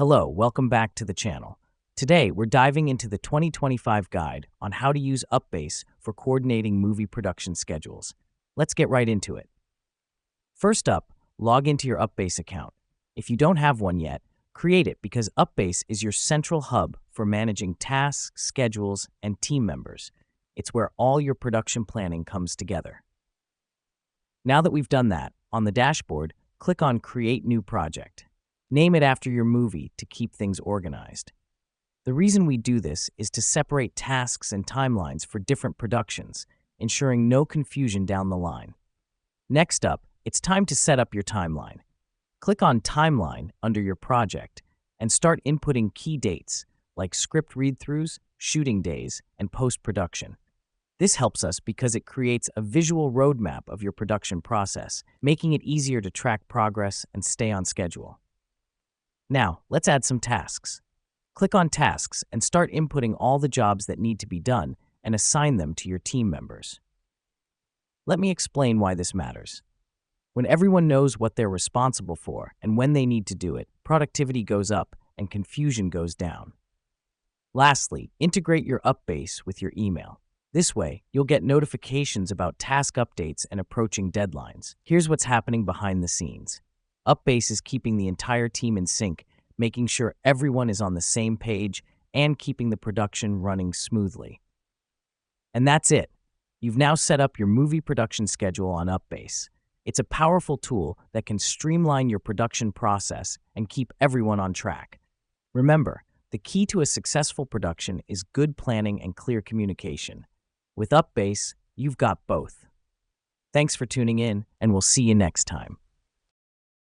Hello, welcome back to the channel. Today, we're diving into the 2025 guide on how to use UPBASE for coordinating movie production schedules. Let's get right into it. First up, log into your UPBASE account. If you don't have one yet, create it because UPBASE is your central hub for managing tasks, schedules, and team members. It's where all your production planning comes together. Now that we've done that, on the dashboard, click on Create New Project. Name it after your movie to keep things organized. The reason we do this is to separate tasks and timelines for different productions, ensuring no confusion down the line. Next up, it's time to set up your timeline. Click on Timeline under your project and start inputting key dates like script read-throughs, shooting days, and post-production. This helps us because it creates a visual roadmap of your production process, making it easier to track progress and stay on schedule. Now, let's add some tasks. Click on Tasks and start inputting all the jobs that need to be done and assign them to your team members. Let me explain why this matters. When everyone knows what they're responsible for and when they need to do it, productivity goes up and confusion goes down. Lastly, integrate your UPBASE with your email. This way, you'll get notifications about task updates and approaching deadlines. Here's what's happening behind the scenes. UPBASE is keeping the entire team in sync, making sure everyone is on the same page and keeping the production running smoothly. And that's it. You've now set up your movie production schedule on UPBASE. It's a powerful tool that can streamline your production process and keep everyone on track. Remember, the key to a successful production is good planning and clear communication. With UPBASE, you've got both. Thanks for tuning in, and we'll see you next time.